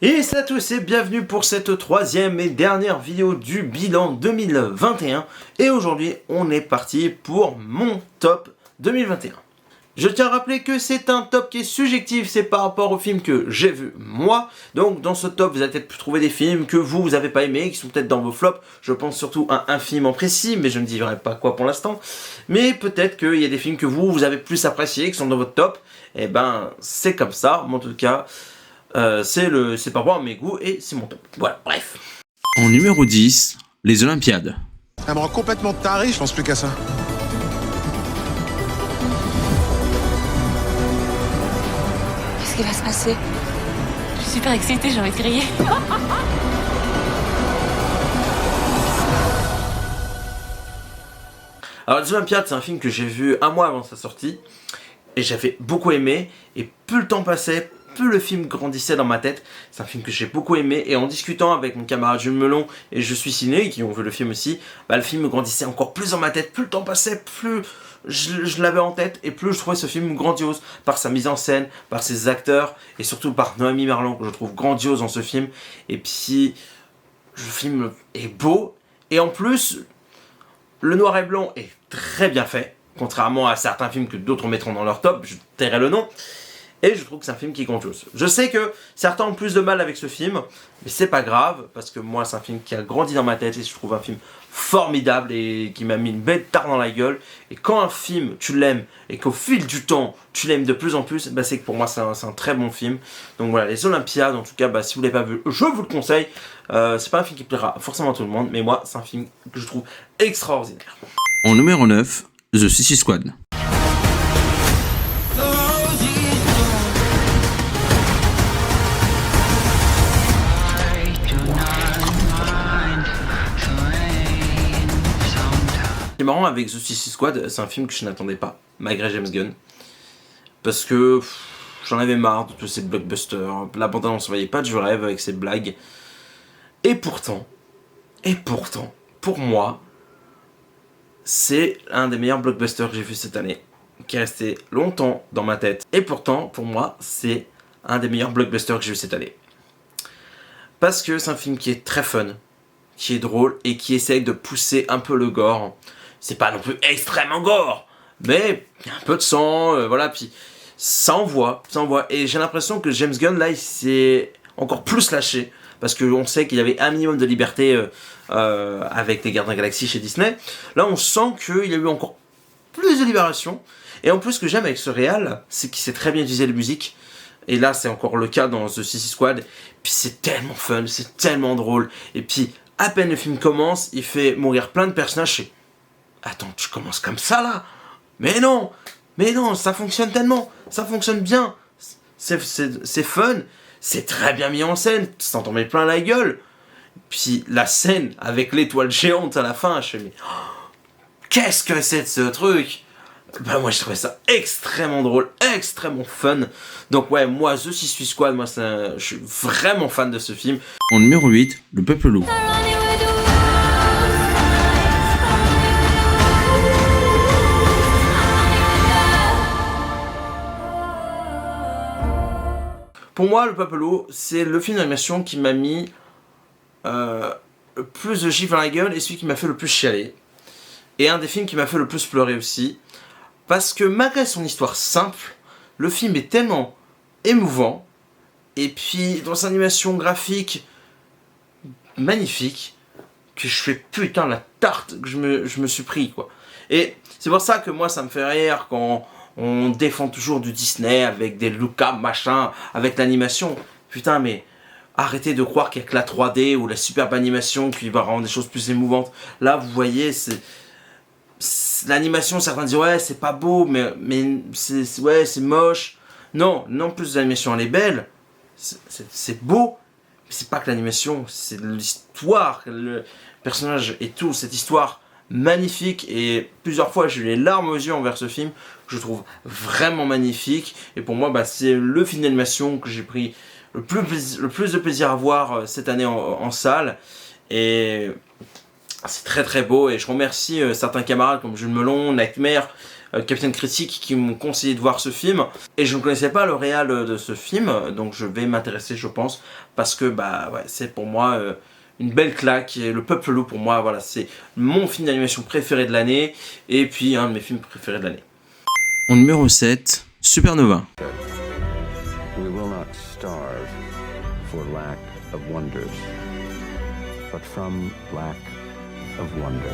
Et salut à tous et bienvenue pour cette troisième et dernière vidéo du bilan 2021. Et aujourd'hui, on est parti pour mon top 2021. Je tiens à rappeler que c'est un top qui est subjectif, c'est par rapport aux films que j'ai vus moi. Donc dans ce top, vous allez peut-être trouver des films que vous n'avez pas aimés, qui sont peut-être dans vos flops. Je pense surtout à un film en précis, mais je ne dirai pas quoi pour l'instant. Mais peut-être qu'il y a des films que vous avez plus appréciés, qui sont dans votre top. Et ben, c'est comme ça, mais en tout cas... c'est par rapport à mes goûts et c'est mon top. Voilà, bref. En numéro 10, les Olympiades. Elle me rend complètement taré, je pense plus qu'à ça. Qu'est-ce qui va se passer? Je suis super excitée, j'ai envie de crier. Alors les Olympiades, c'est un film que j'ai vu un mois avant sa sortie et j'avais beaucoup aimé, et plus le temps passait, plus le film grandissait dans ma tête. C'est un film que j'ai beaucoup aimé, et en discutant avec mon camarade Jules Melon et Je suis ciné, qui ont vu le film aussi, le film grandissait encore plus dans ma tête. Plus le temps passait, plus je l'avais en tête, et plus je trouvais ce film grandiose par sa mise en scène, par ses acteurs, et surtout par Noémie Merlan, que je trouve grandiose dans ce film. Et puis, le film est beau, et en plus, le noir et blanc est très bien fait, contrairement à certains films que d'autres mettront dans leur top, je tairai le nom. Et je trouve que c'est un film qui est grandiose. Je sais que certains ont plus de mal avec ce film, mais c'est pas grave, parce que moi c'est un film qui a grandi dans ma tête, et je trouve un film formidable et qui m'a mis une belle tare dans la gueule. Et quand un film tu l'aimes, et qu'au fil du temps tu l'aimes de plus en plus, c'est que pour moi c'est un très bon film. Donc voilà, les Olympiades, en tout cas, si vous ne l'avez pas vu, je vous le conseille. C'est pas un film qui plaira forcément à tout le monde, mais moi c'est un film que je trouve extraordinaire. En numéro 9, The Suicide Squad. C'est marrant avec The Suicide Squad, c'est un film que je n'attendais pas, malgré James Gunn. Parce que j'en avais marre de tous ces blockbusters. La bande-annonce ne voyait pas du rêve avec ses blagues. Et pourtant, pour moi, c'est un des meilleurs blockbusters que j'ai vu cette année, qui est resté longtemps dans ma tête. Et pourtant, pour moi, c'est un des meilleurs blockbusters que j'ai vu cette année. Parce que c'est un film qui est très fun, qui est drôle et qui essaye de pousser un peu le gore. C'est pas non plus extrêmement gore, mais il y a un peu de sang, voilà, puis ça envoie. Et j'ai l'impression que James Gunn, là, il s'est encore plus lâché, parce qu'on sait qu'il y avait un minimum de liberté avec les Gardiens de la Galaxie chez Disney. Là, on sent qu'il y a eu encore plus de libération. Et en plus, ce que j'aime avec ce réal, c'est qu'il sait très bien utiliser la musique. Et là, c'est encore le cas dans The Suicide Squad. Puis c'est tellement fun, c'est tellement drôle. Et puis, à peine le film commence, il fait mourir plein de personnages. Et... attends, tu commences comme ça là? Mais non, ça fonctionne tellement, ça fonctionne bien. C'est fun, c'est très bien mis en scène, ça t'en met plein la gueule. Puis la scène avec l'étoile géante à la fin, je fais mais qu'est-ce que c'est de ce truc? Moi je trouvais ça extrêmement drôle, extrêmement fun. Donc ouais, moi The Suicide Squad, je suis vraiment fan de ce film. En numéro 8, Le Peuple Loup. Pour moi, Le Peuple Loup, c'est le film d'animation qui m'a mis le plus de gifles dans la gueule, et celui qui m'a fait le plus chialer. Et un des films qui m'a fait le plus pleurer aussi. Parce que malgré son histoire simple, le film est tellement émouvant. Et puis, dans sa animation graphique magnifique, que je fais putain la tarte que je me suis pris, quoi. Et c'est pour ça que moi, ça me fait rire quand on défend toujours du Disney avec des Luca machin, avec l'animation. Putain, mais arrêtez de croire qu'il n'y a que la 3D ou la superbe animation qui va rendre des choses plus émouvantes. Là, vous voyez, c'est l'animation, certains disent ouais, c'est pas beau, mais c'est moche. Non, plus l'animation elle est belle, c'est beau, mais c'est pas que l'animation, c'est l'histoire, le personnage et tout, cette histoire magnifique. Et plusieurs fois j'ai eu les larmes aux yeux envers ce film, que je trouve vraiment magnifique. Et pour moi, c'est le film d'animation que j'ai pris le plus de plaisir à voir cette année en salle. Et c'est très très beau, et je remercie certains camarades comme Jules Melon, Nightmare, Capitaine Critique qui m'ont conseillé de voir ce film. Et je ne connaissais pas le réal de ce film, donc je vais m'intéresser, je pense, parce que bah ouais, c'est pour moi une belle claque. Et Le Peuple Loup, pour moi, voilà, c'est mon film d'animation préféré de l'année, et puis un de mes films préférés de l'année. En numéro 7, Supernova. We will not starve for lack of wonders, but from lack of wonder.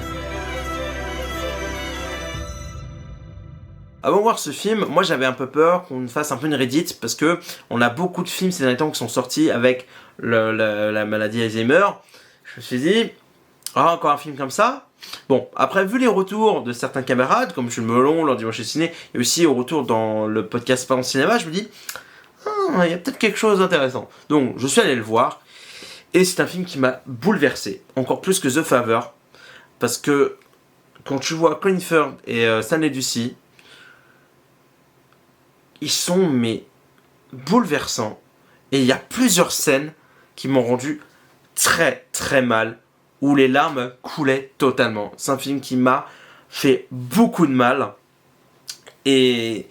Avant de voir ce film, moi j'avais un peu peur qu'on fasse un peu une Reddit, parce que on a beaucoup de films ces derniers temps qui sont sortis avec la maladie Alzheimer. Je me suis dit, ah, encore un film comme ça. Bon, après, vu les retours de certains camarades, comme Jules Melon, lors du Dimanche Ciné, et aussi au retour dans le podcast Parlons Cinéma, je me dis, il y a peut-être quelque chose d'intéressant. Donc, je suis allé le voir, et c'est un film qui m'a bouleversé, encore plus que The Favor, parce que quand tu vois Colin Firth et Stanley Tucci, ils sont mais bouleversants, et il y a plusieurs scènes qui m'ont rendu très très mal, où les larmes coulaient totalement. C'est un film qui m'a fait beaucoup de mal, et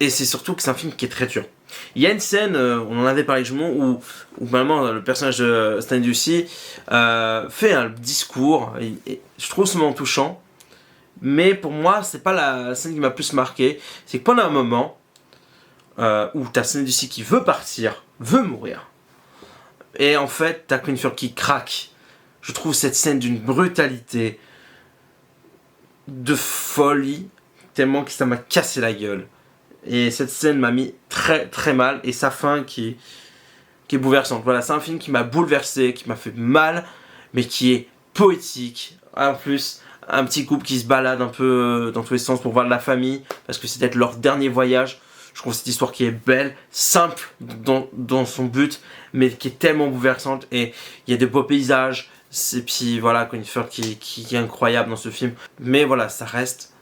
c'est surtout que c'est un film qui est très dur. Il y a une scène, on en avait parlé justement, où vraiment le personnage de Stanley Tucci fait un discours, et je trouve ce moment touchant, mais pour moi c'est pas la scène qui m'a plus marqué. C'est que pendant un moment où t'as Stanley Tucci qui veut partir, veut mourir, et en fait t'as Colin Firth qui craque. Je trouve cette scène d'une brutalité, de folie, tellement que ça m'a cassé la gueule. Et cette scène m'a mis très très mal, et sa fin qui est bouleversante. Voilà, c'est un film qui m'a bouleversé, qui m'a fait mal, mais qui est poétique. En plus, un petit couple qui se balade un peu dans tous les sens pour voir de la famille, parce que c'est peut-être leur dernier voyage. Je trouve cette histoire qui est belle, simple dans son but, mais qui est tellement bouleversante. Et il y a de beaux paysages. Et puis voilà, Colin Firth qui est incroyable dans ce film. Mais voilà, ça reste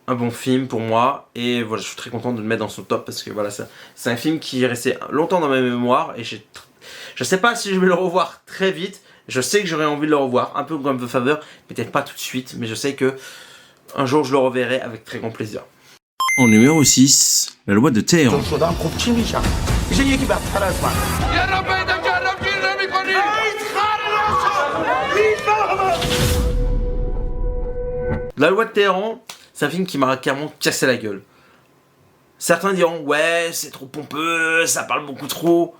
un bon film pour moi. Et voilà, je suis très content de le mettre dans son top, parce que voilà, c'est un film qui est resté longtemps dans ma mémoire. Et je sais pas si je vais le revoir très vite. Je sais que j'aurais envie de le revoir, un peu comme The Favor. Peut-être pas tout de suite, mais je sais que un jour je le reverrai avec très grand plaisir. En numéro 6, La Loi de Téhéran. La Loi de Téhéran, c'est un film qui m'a carrément cassé la gueule. Certains diront, ouais, c'est trop pompeux, ça parle beaucoup trop.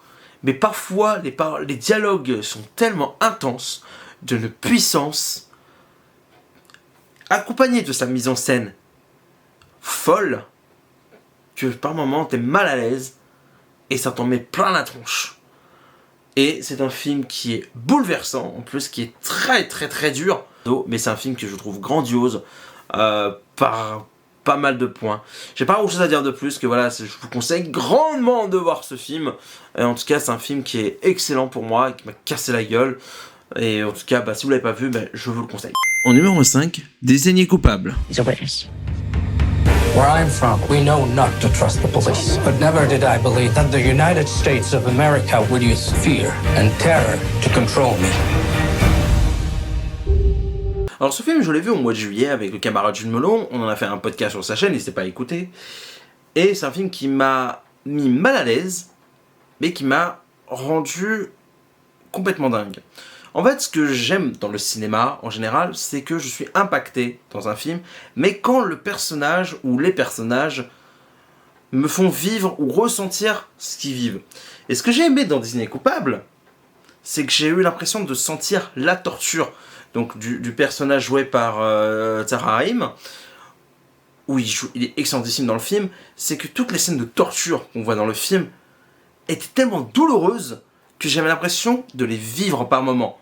Mais parfois, les dialogues sont tellement intenses, d'une puissance, accompagnée de sa mise en scène folle, que par moments t'es mal à l'aise, et ça t'en met plein la tronche. Et c'est un film qui est bouleversant, en plus qui est très très très dur, mais c'est un film que je trouve grandiose par pas mal de points. J'ai pas grand chose à dire de plus que voilà, je vous conseille grandement de voir ce film. Et en tout cas, c'est un film qui est excellent pour moi, et qui m'a cassé la gueule. Et en tout cas, si vous l'avez pas vu, je vous le conseille. En numéro 5, Désigné coupable. He's a witness. Where I'm from, we know not to trust the police. But never did I believe that the United States of America would use fear and terror to control me. Alors ce film, je l'ai vu au mois de juillet avec le camarade Jules Melon. On en a fait un podcast sur sa chaîne, n'hésitez pas à écouter. Et c'est un film qui m'a mis mal à l'aise, mais qui m'a rendu complètement dingue. En fait, ce que j'aime dans le cinéma, en général, c'est que je suis impacté dans un film, mais quand le personnage ou les personnages me font vivre ou ressentir ce qu'ils vivent. Et ce que j'ai aimé dans Désigné coupable, c'est que j'ai eu l'impression de sentir la torture, donc du personnage joué par Tahar Rahim, où il est excellentissime dans le film. C'est que toutes les scènes de torture qu'on voit dans le film étaient tellement douloureuses que j'avais l'impression de les vivre par moments.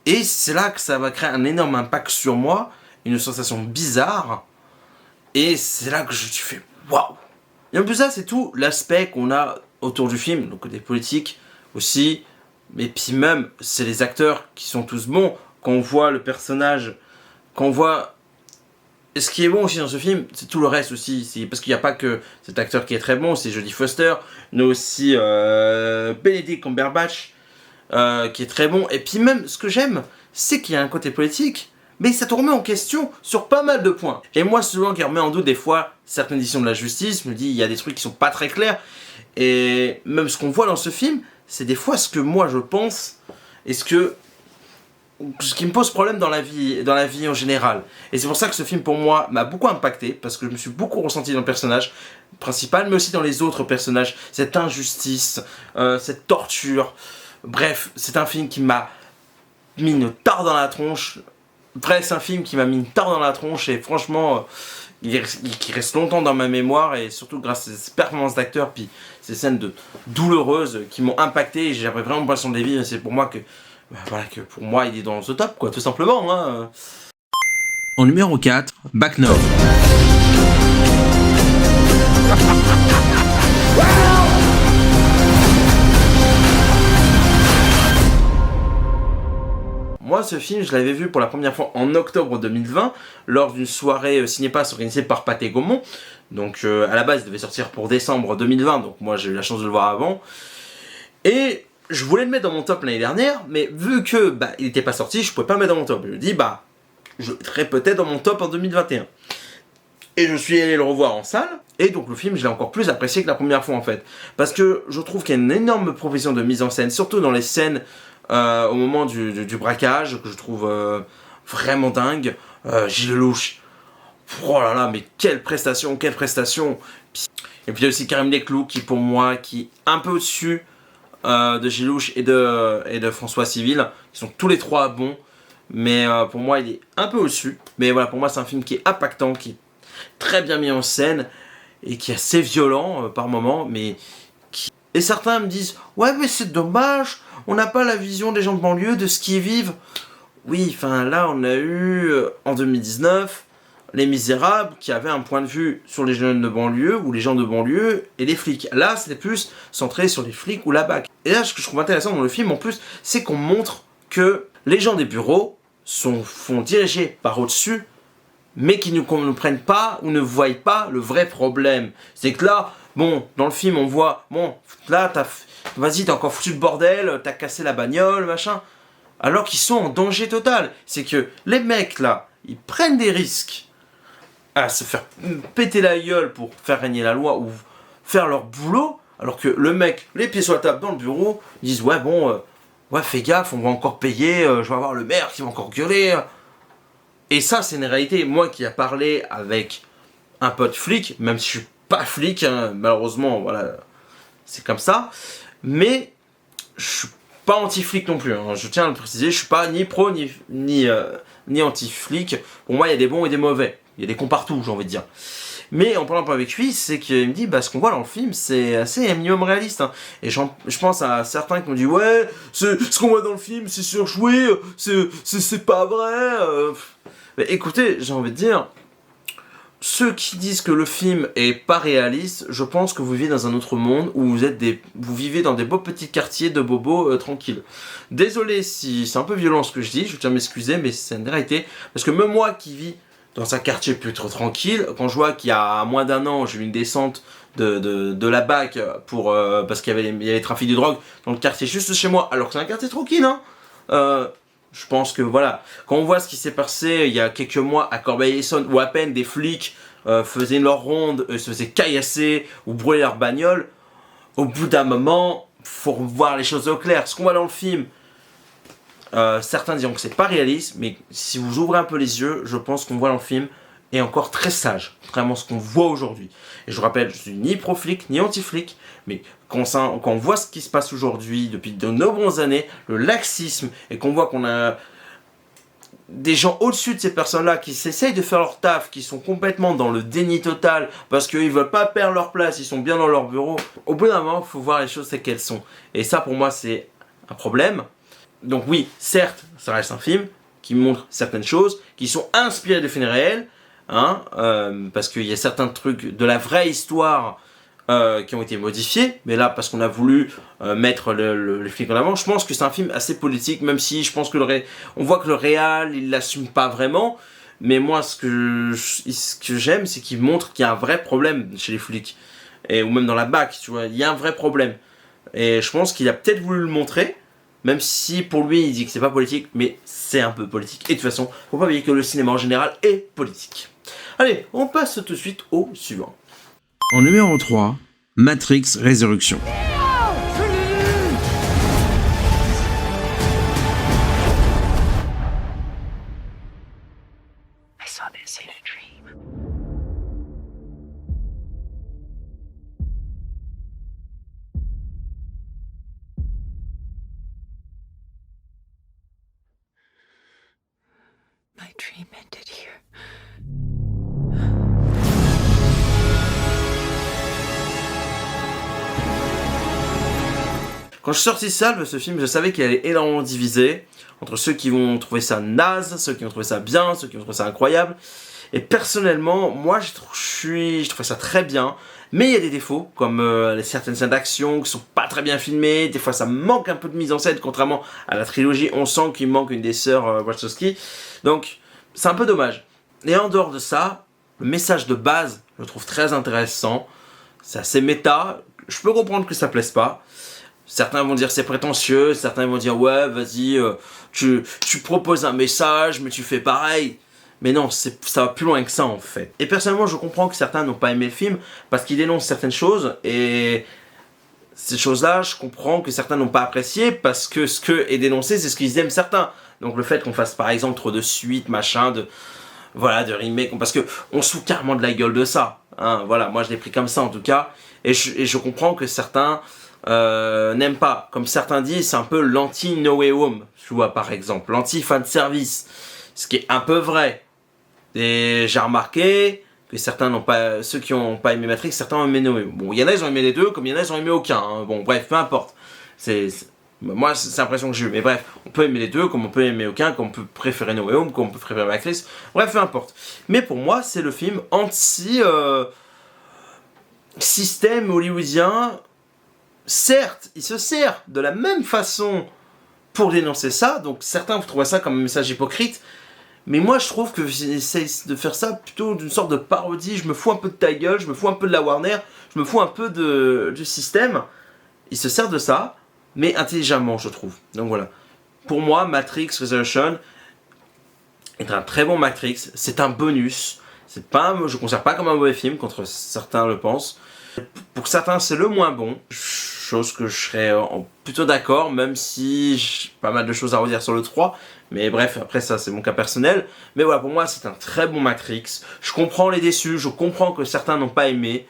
Et c'est là que ça va créer un énorme impact sur moi, une sensation bizarre, et c'est là que je me suis fait waouh. Et en plus ça, c'est tout l'aspect qu'on a autour du film, le côté politique aussi, mais puis même, c'est les acteurs qui sont tous bons. Quand on voit le personnage, quand on voit... Et ce qui est bon aussi dans ce film, c'est tout le reste aussi, parce qu'il n'y a pas que cet acteur qui est très bon, c'est Jodie Foster, mais aussi Benedict Cumberbatch, qui est très bon. Et puis même, ce que j'aime, c'est qu'il y a un côté politique, mais ça te remet en question sur pas mal de points. Et moi, souvent, qui remet en doute des fois certaines décisions de la justice, me dit il y a des trucs qui sont pas très clairs. Et même ce qu'on voit dans ce film, c'est des fois ce que moi je pense et ce qui me pose problème dans la vie en général. Et c'est pour ça que ce film pour moi m'a beaucoup impacté, parce que je me suis beaucoup ressenti dans le personnage principal, mais aussi dans les autres personnages, cette injustice, cette torture. Bref, c'est un film qui m'a mis une tare dans la tronche. Bref, c'est un film qui m'a mis une tare dans la tronche et franchement, qui reste longtemps dans ma mémoire, et surtout grâce à ces performances d'acteurs, puis ces scènes douloureuses qui m'ont impacté, et j'avais vraiment l'impression de les vivre, et c'est pour moi que que pour moi il est dans ce top, quoi, tout simplement. Hein. En numéro 4, Back North. Moi, ce film, je l'avais vu pour la première fois en octobre 2020, lors d'une soirée Cinépass organisée par Pathé Gaumont. Donc, à la base, il devait sortir pour décembre 2020, donc moi j'ai eu la chance de le voir avant. Et je voulais le mettre dans mon top l'année dernière, mais vu que il n'était pas sorti, je pouvais pas le mettre dans mon top. Je me dis, je le mettrai peut-être dans mon top en 2021. Et je suis allé le revoir en salle, et donc le film, je l'ai encore plus apprécié que la première fois en fait. Parce que je trouve qu'il y a une énorme profession de mise en scène, surtout dans les scènes au moment du braquage, que je trouve vraiment dingue. Gilles Lelouch, oh là là, mais quelle prestation, quelle prestation. Et puis il y a aussi Karim Leclou, qui pour moi, qui est un peu au-dessus de Gilles Lelouch et de François Civil, qui sont tous les trois bons, mais pour moi il est un peu au-dessus. Mais voilà, pour moi c'est un film qui est impactant, qui est très bien mis en scène et qui est assez violent par moments, mais et certains me disent ouais, mais c'est dommage, on n'a pas la vision des gens de banlieue, de ce qu'ils vivent. Oui, enfin là on a eu en 2019 Les Misérables, qui avaient un point de vue sur les jeunes de banlieue, ou les gens de banlieue, et les flics. Là, c'était plus centré sur les flics ou la BAC. Et là, ce que je trouve intéressant dans le film, en plus, c'est qu'on montre que les gens des bureaux font diriger par au-dessus, mais qui ne comprennent pas ou ne voient pas le vrai problème. C'est que là, dans le film, on voit, là, vas-y, t'as encore foutu le bordel, t'as cassé la bagnole, machin. Alors qu'ils sont en danger total. C'est que les mecs, là, ils prennent des risques à se faire péter la gueule pour faire régner la loi ou faire leur boulot, alors que le mec, les pieds sur la table dans le bureau, ils disent ouais fais gaffe, on va encore payer, je vais avoir le maire qui va encore gueuler. Et ça c'est une réalité. Moi qui a parlé avec un pote flic, même si je suis pas flic, hein, malheureusement voilà, c'est comme ça, mais je suis pas anti-flic non plus, hein, je tiens à le préciser, je suis pas ni pro ni anti-flic. Pour moi il y a des bons et des mauvais. Il y a des cons partout, j'ai envie de dire. Mais en parlant un peu avec lui, c'est qu'il me dit, ce qu'on voit dans le film, c'est assez un minimum réaliste. Hein. Et je pense à certains qui me disent, ouais, ce qu'on voit dans le film, c'est surjoué, c'est pas vrai. Mais écoutez, j'ai envie de dire, ceux qui disent que le film est pas réaliste, je pense que vous vivez dans un autre monde où vous vivez dans des beaux petits quartiers de bobos tranquilles. Désolé si c'est un peu violent ce que je dis, je tiens à m'excuser, mais c'est une réalité. Parce que même moi qui vis dans un quartier plutôt tranquille, quand je vois qu'il y a moins d'un an, j'ai eu une descente de la BAC parce qu'il y avait trafic de drogue dans le quartier juste chez moi, alors que c'est un quartier tranquille, hein. Je pense que voilà, quand on voit ce qui s'est passé il y a quelques mois à Corbeil-Essonnes, où à peine des flics faisaient leur ronde, se faisaient caillasser ou brûler leur bagnole, au bout d'un moment, faut voir les choses au clair. Ce qu'on voit dans le film, certains diront que c'est pas réaliste, mais si vous ouvrez un peu les yeux, je pense qu'on voit dans le film est encore très sage, contrairement à ce qu'on voit aujourd'hui. Et je vous rappelle, je suis ni pro-flic, ni anti-flic, mais quand on voit ce qui se passe aujourd'hui, depuis de nombreuses années, le laxisme, et qu'on voit qu'on a des gens au-dessus de ces personnes-là qui s'essayent de faire leur taf, qui sont complètement dans le déni total, parce qu'ils veulent pas perdre leur place, ils sont bien dans leur bureau, au bout d'un moment, il faut voir les choses telles qu'elles sont. Et ça, pour moi, c'est un problème. Donc oui, certes, ça reste un film qui montre certaines choses, qui sont inspirées de faits réels, hein, parce qu'il y a certains trucs de la vraie histoire qui ont été modifiés, mais là, parce qu'on a voulu mettre le flic en avant, je pense que c'est un film assez politique, même si je pense que on voit que le réal, il l'assume pas vraiment, mais moi, ce que j'aime, c'est qu'il montre qu'il y a un vrai problème chez les flics, ou même dans la BAC, tu vois, il y a un vrai problème. Et je pense qu'il a peut-être voulu le montrer, même si pour lui il dit que c'est pas politique, mais c'est un peu politique. Et de toute façon, faut pas oublier que le cinéma en général est politique. Allez, on passe tout de suite au suivant. En numéro 3, Matrix Résurrection. I saw this in a dream. My dream ended here. Quand je suis sorti de salle de ce film, je savais qu'il allait énormément diviser entre ceux qui vont trouver ça naze, ceux qui vont trouver ça bien, ceux qui vont trouver ça incroyable. Et personnellement, moi je trouvais ça très bien, mais il y a des défauts, comme certaines scènes d'action qui sont pas très bien filmées, des fois ça manque un peu de mise en scène, contrairement à la trilogie, on sent qu'il manque une des sœurs Wachowski, donc c'est un peu dommage. Et en dehors de ça, le message de base, je le trouve très intéressant, c'est assez méta, je peux comprendre que ça plaise pas. Certains vont dire c'est prétentieux, certains vont dire ouais vas-y, tu proposes un message mais tu fais pareil. Mais non, ça va plus loin que ça en fait. Et personnellement je comprends que certains n'ont pas aimé le film parce qu'il dénonce certaines choses et ces choses-là je comprends que certains n'ont pas apprécié parce que ce que est dénoncé c'est ce qu'ils aiment certains. Donc le fait qu'on fasse par exemple trop de suites, machin, de remake, parce que on se fout carrément de la gueule de ça. Hein, voilà, moi je l'ai pris comme ça en tout cas. Et je comprends que certains n'aiment pas. Comme certains disent, c'est un peu l'anti-No Way Home, tu vois, par exemple. L'anti-fan service. Ce qui est un peu vrai. Et j'ai remarqué que certains n'ont pas... Ceux qui n'ont pas aimé Matrix, certains ont aimé No Way Home. Bon, il y en a, ils ont aimé les deux, comme il y en a, ils ont aimé aucun. Hein. Bon, bref, peu importe. Moi, c'est l'impression que j'ai eu. Mais bref, on peut aimer les deux, comme on peut aimer aucun, comme on peut préférer No Way Home, comme on peut préférer Matrix. Bref, peu importe. Mais pour moi, c'est le film anti... système hollywoodien. Certes, il se sert de la même façon pour dénoncer ça, donc certains vous trouvent ça comme un message hypocrite, mais moi je trouve que j'essaie de faire ça plutôt d'une sorte de parodie, je me fous un peu de ta gueule, je me fous un peu de la Warner, je me fous un peu du système, il se sert de ça, mais intelligemment je trouve. Donc voilà, pour moi Matrix Resurrection est un très bon Matrix, c'est un bonus, je ne considère pas comme un mauvais film, contre certains le pensent. Pour certains c'est le moins bon, chose que je serais plutôt d'accord, même si j'ai pas mal de choses à redire sur le 3, mais bref, après ça c'est mon cas personnel. Mais voilà, pour moi c'est un très bon Matrix, je comprends les déçus, je comprends que certains n'ont pas aimé,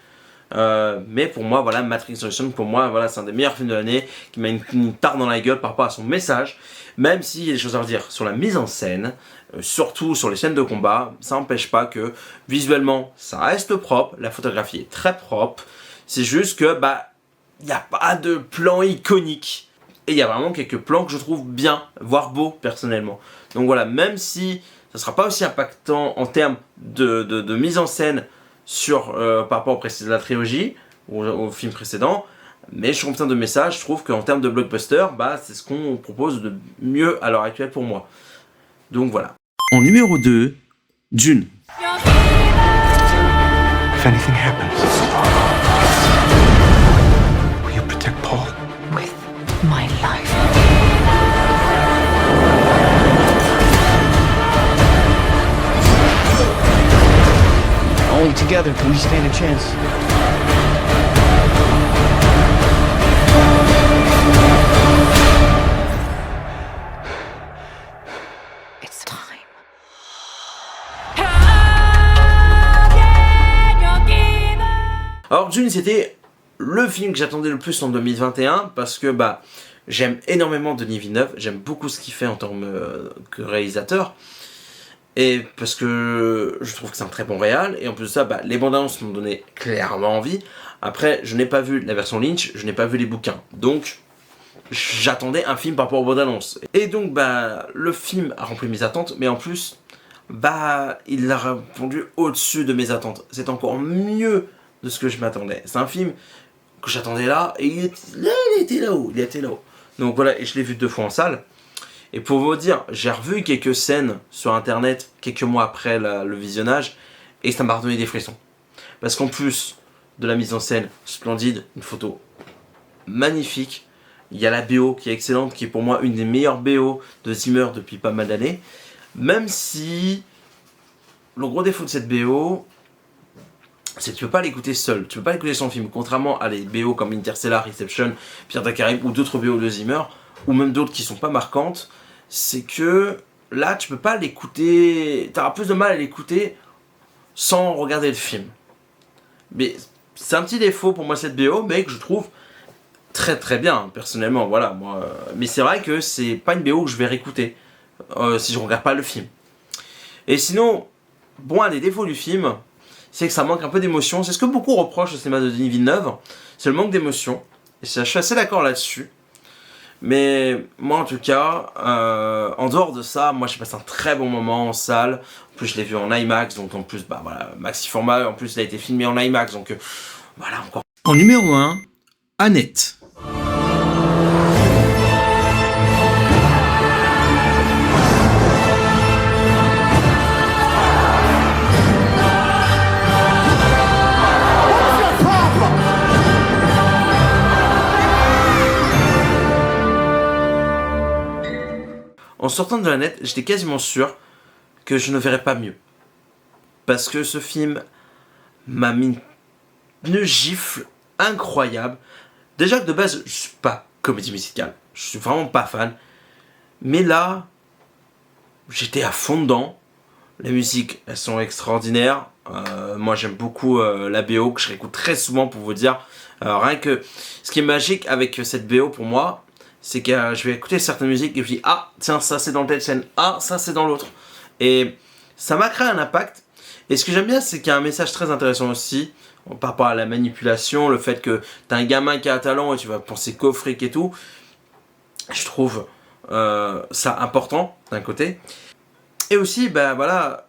mais pour moi voilà, Matrix Resurrection, pour moi voilà, c'est un des meilleurs films de l'année, qui m'a une tarte dans la gueule par rapport à son message, même s'il y a des choses à redire sur la mise en scène, surtout sur les scènes de combat, ça n'empêche pas que visuellement ça reste propre, la photographie est très propre, c'est juste que il n'y a pas de plan iconique. Et il y a vraiment quelques plans que je trouve bien, voire beaux personnellement. Donc voilà, même si ça ne sera pas aussi impactant en termes de mise en scène par rapport à la trilogie, ou au film précédent, mais je trouve en termes de message, je trouve qu'en termes de blockbuster, c'est ce qu'on propose de mieux à l'heure actuelle pour moi. Donc voilà. En numéro 2, Dune. If anything happens, will you protect Paul? With my life. Only together can we stand a chance. It's time. Alors Dune, c'était le film que j'attendais le plus en 2021 parce que j'aime énormément Denis Villeneuve, j'aime beaucoup ce qu'il fait en tant que réalisateur et parce que je trouve que c'est un très bon réal et en plus de ça les bandes annonces m'ont donné clairement envie. Après je n'ai pas vu la version Lynch, je n'ai pas vu les bouquins, donc j'attendais un film par rapport aux bandes annonces et donc le film a rempli mes attentes, mais en plus il a répondu au-dessus de mes attentes, c'est encore mieux de ce que je m'attendais. C'est un film que j'attendais là, et il était là-haut, Donc voilà, et je l'ai vu 2 fois en salle. Et pour vous dire, j'ai revu quelques scènes sur internet, quelques mois après le visionnage, et ça m'a redonné des frissons. Parce qu'en plus de la mise en scène splendide, une photo magnifique, Il y a la BO qui est excellente, qui est pour moi une des meilleures BO de Zimmer depuis pas mal d'années. Même si le gros défaut de cette BO, c'est que tu peux pas l'écouter seul, tu peux pas l'écouter sans film. Contrairement à les BO comme Interstellar, Inception, Pirates des Caraïbes ou d'autres BO de Zimmer, ou même d'autres qui sont pas marquantes, c'est que là tu peux pas l'écouter, tu auras plus de mal à l'écouter sans regarder le film. Mais c'est un petit défaut pour moi cette BO, mais que je trouve très très bien personnellement, voilà moi. Mais c'est vrai que c'est pas une BO que je vais réécouter si je regarde pas le film. Et sinon, bon, un des défauts du film, c'est que ça manque un peu d'émotion. C'est ce que beaucoup reprochent au cinéma de Denis Villeneuve, c'est le manque d'émotion. Et je suis assez d'accord là-dessus. Mais moi en tout cas, en dehors de ça, moi j'ai passé un très bon moment en salle. En plus je l'ai vu en IMAX, donc en plus bah voilà, maxi format, en plus il a été filmé en IMAX, donc voilà encore. En numéro 1, Annette. En sortant de Annette, j'étais quasiment sûr que je ne verrais pas mieux. Parce que ce film m'a mis une gifle incroyable. Déjà que de base, je suis pas comédie musicale. Je suis vraiment pas fan. Mais là, j'étais à fond dedans. Les musiques, elles sont extraordinaires. Moi, j'aime beaucoup la BO, que je réécoute très souvent pour vous dire. Rien que ce qui est magique avec cette BO pour moi, c'est que je vais écouter certaines musiques et je dis ah tiens ça c'est dans telle scène, ah ça c'est dans l'autre, et ça m'a créé un impact. Et ce que j'aime bien, c'est qu'il y a un message très intéressant aussi par rapport à la manipulation, le fait que t'as un gamin qui a un talent et tu vas penser qu'au fric et tout. Je trouve ça important d'un côté, et aussi ben voilà,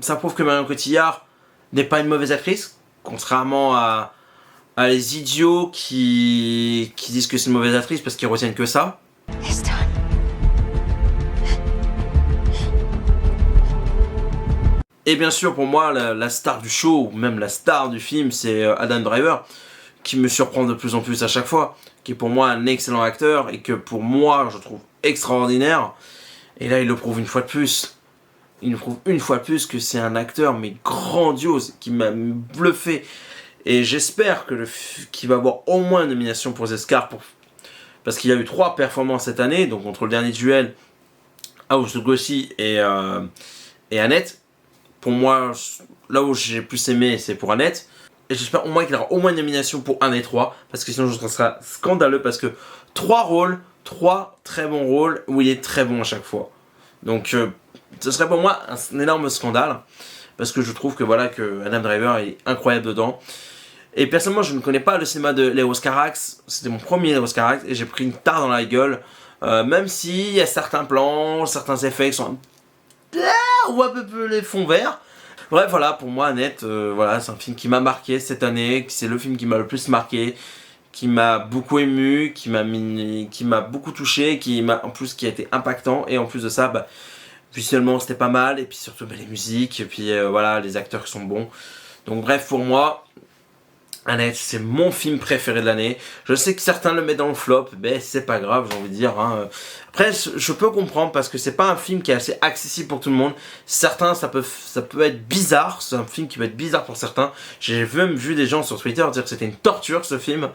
ça prouve que Marion Cotillard n'est pas une mauvaise actrice, contrairement à les idiots qui disent que c'est une mauvaise actrice parce qu'ils retiennent que ça. It's done. Et bien sûr pour moi la star du show, ou même la star du film, c'est Adam Driver, qui me surprend de plus en plus à chaque fois, qui est pour moi un excellent acteur et que pour moi je trouve extraordinaire. Et là il le prouve une fois de plus. Il nous prouve une fois de plus que c'est un acteur mais grandiose, qui m'a bluffé. Et j'espère qu'il va avoir au moins une nomination pour les Oscars, parce qu'il y a eu 3 performances cette année, donc entre le dernier duel, House of Gossi et Annette. Pour moi, là où j'ai plus aimé, c'est pour Annette. Et j'espère au moins qu'il aura au moins une nomination pour 1 et 3, parce que sinon je trouve ça scandaleux, parce que 3 très bons rôles, où il est très bon à chaque fois. Donc ce serait pour moi un énorme scandale, parce que je trouve que voilà, que Adam Driver est incroyable dedans. Et personnellement, je ne connais pas le cinéma de Léos Carax. C'était mon premier Léos Carax et j'ai pris une tare dans la gueule. Même s'il y a certains plans, certains effets qui sont ou un peu les fonds verts. Bref, voilà, pour moi, Annette, voilà, c'est un film qui m'a marqué cette année. C'est le film qui m'a le plus marqué, qui m'a beaucoup ému, qui m'a beaucoup touché, en plus qui a été impactant. Et en plus de ça, bah, visuellement c'était pas mal. Et puis surtout bah, les musiques, et puis voilà, les acteurs qui sont bons. Donc bref, pour moi, Annette, c'est mon film préféré de l'année. Je sais que certains le mettent dans le flop, mais c'est pas grave, j'ai envie de dire. Hein. Après, je peux comprendre parce que c'est pas un film qui est assez accessible pour tout le monde. Certains, ça peut être bizarre. C'est un film qui peut être bizarre pour certains. J'ai même vu des gens sur Twitter dire que c'était une torture ce film.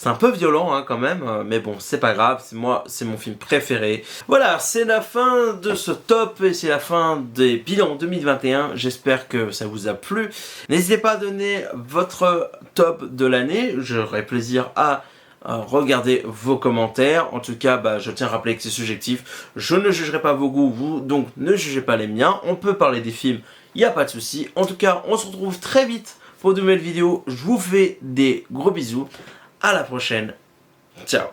C'est un peu violent hein, quand même, mais bon, c'est pas grave, c'est mon film préféré. Voilà, c'est la fin de ce top et c'est la fin des bilans 2021. J'espère que ça vous a plu. N'hésitez pas à donner votre top de l'année. J'aurai plaisir à regarder vos commentaires. En tout cas, bah, je tiens à rappeler que c'est subjectif. Je ne jugerai pas vos goûts, vous, donc ne jugez pas les miens. On peut parler des films, il n'y a pas de souci. En tout cas, on se retrouve très vite pour de nouvelles vidéos. Je vous fais des gros bisous. À la prochaine. Ciao.